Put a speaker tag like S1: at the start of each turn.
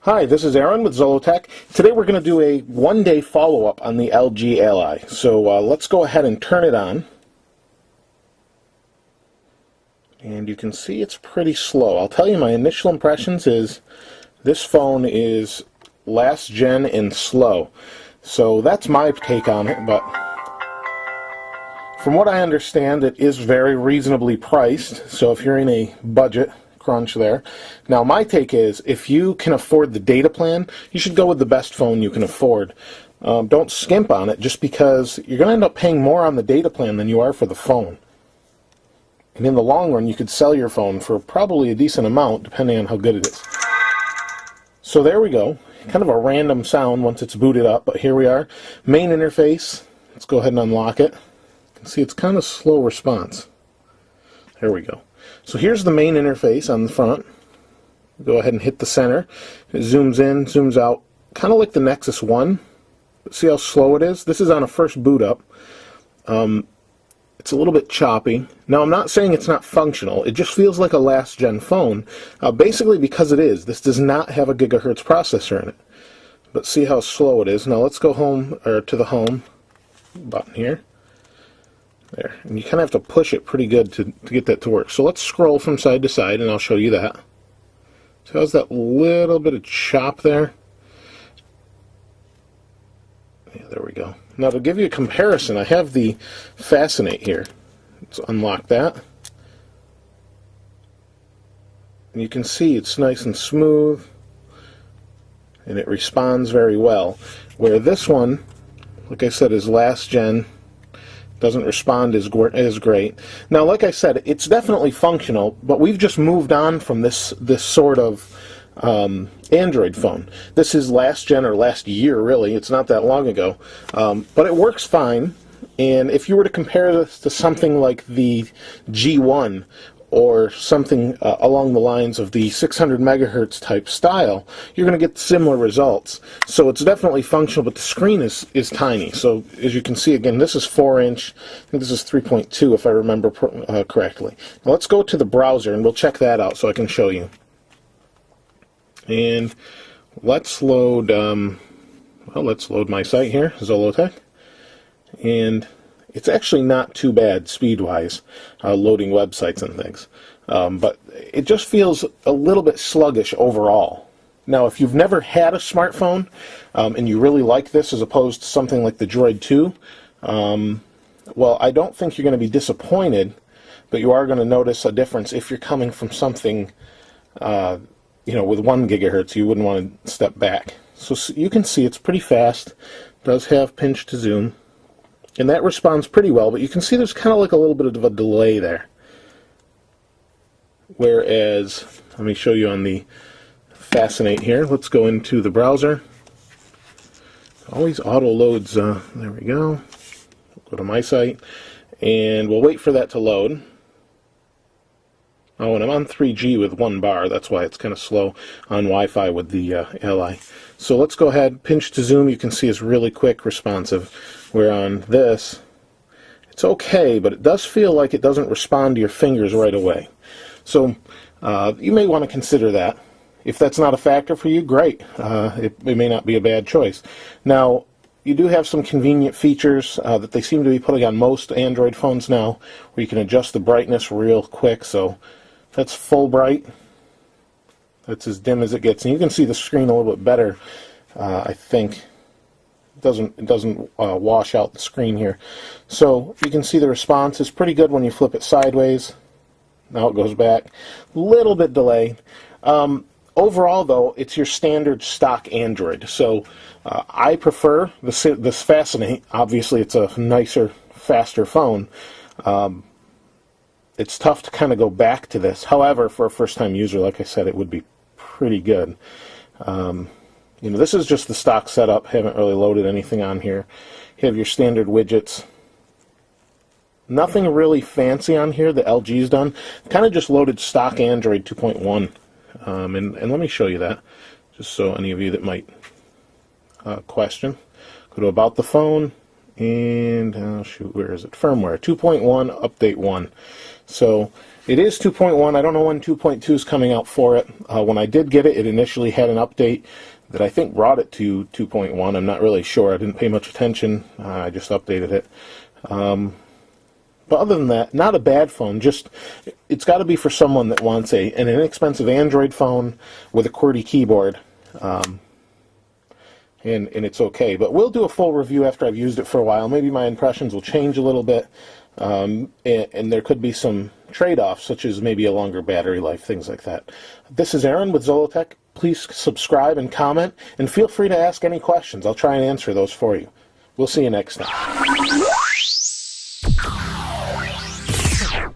S1: Hi, this is Aaron with Zollotech. Today we're going to do a one-day follow-up on the LG Ally. So let's go ahead and turn it on. And you can see it's pretty slow. I'll tell you my initial impressions is this phone is last gen and slow. So that's my take on it, but from what I understand it is very reasonably priced. So if you're in a budget crunch there. Now my take is if you can afford the data plan, you should go with the best phone you can afford. Don't skimp on it just because you're going to end up paying more on the data plan than you are for the phone. And in the long run you could sell your phone for probably a decent amount depending on how good it is. So there we go. Kind of a random sound once it's booted up, but here we are. Main interface. Let's go ahead and unlock it. You can see it's kind of slow response. There we go. So here's the main interface on the front. Go ahead and hit the center. It zooms in, zooms out, kind of like the Nexus 1. See how slow it is? This is on a first boot up. It's a little bit choppy. Now I'm not saying it's not functional. It just feels like a last gen phone. Basically because it is. This does not have a gigahertz processor in it. But see how slow it is. Now let's go home, or to the home button here. There. And you kind of have to push it pretty good to get that to work. So let's scroll from side to side and I'll show you that. So how's that little bit of chop there? Yeah, there we go. Now to give you a comparison, I have the Fascinate here. Let's unlock that. And you can see it's nice and smooth and it responds very well. Where this one, like I said, is last gen. Doesn't respond as great. Now, like I said, it's definitely functional, but we've just moved on from this sort of Android phone. This is last gen, or last year, really. It's not that long ago. But it works fine, and if you were to compare this to something like the G1, or something along the lines of the 600 megahertz type style, you're going to get similar results. So it's definitely functional, but the screen is tiny. So as you can see, again, this is 4-inch. I think this is 3.2 if I remember correctly. Now let's go to the browser and we'll check that out so I can show you. And let's load, let's load my site here, Zollotech. And it's actually not too bad speed-wise, loading websites and things. But it just feels a little bit sluggish overall. Now, if you've never had a smartphone and you really like this as opposed to something like the Droid 2, well, I don't think you're going to be disappointed, but you are going to notice a difference if you're coming from something, with 1 gigahertz. You wouldn't want to step back. So you can see it's pretty fast. It does have pinch to zoom. And that responds pretty well, but you can see there's kind of like a little bit of a delay there. Whereas, let me show you on the Fascinate here. Let's go into the browser. Always auto loads, there we go. Go to my site, and we'll wait for that to load. Oh, and I'm on 3G with 1 bar, that's why it's kind of slow on Wi-Fi with the Ally. So let's go ahead, pinch to zoom, you can see it's really quick, responsive. Where on this, it's okay, but it does feel like it doesn't respond to your fingers right away. So you may want to consider that. If that's not a factor for you, great. It may not be a bad choice. Now, you do have some convenient features that they seem to be putting on most Android phones now, where you can adjust the brightness real quick. So that's full bright. That's as dim as it gets. And you can see the screen a little bit better, I think. It doesn't wash out the screen here. So you can see the response is pretty good when you flip it sideways. Now it goes back. Little bit delayed. Overall, though, it's your standard stock Android. So I prefer this Fascinate. Obviously, it's a nicer, faster phone. It's tough to kind of go back to this. However, for a first-time user, like I said, it would be pretty good. This is just the stock setup. Haven't really loaded anything on here. You have your standard widgets. Nothing really fancy on here that LG's done. Kind of just loaded stock Android 2.1. And let me show you that, just so any of you that might question. Go to About the Phone, And, oh shoot, where is it? Firmware, 2.1, update 1. So, it is 2.1. I don't know when 2.2 is coming out for it. When I did get it, it initially had an update that I think brought it to 2.1. I'm not really sure. I didn't pay much attention. I just updated it. But other than that, not a bad phone. Just, it's got to be for someone that wants an inexpensive Android phone with a QWERTY keyboard. And it's okay. But we'll do a full review after I've used it for a while. Maybe my impressions will change a little bit. And there could be some trade-offs, such as maybe a longer battery life, things like that. This is Aaron with Zollotech. Please subscribe and comment, and feel free to ask any questions. I'll try and answer those for you. We'll see you next time.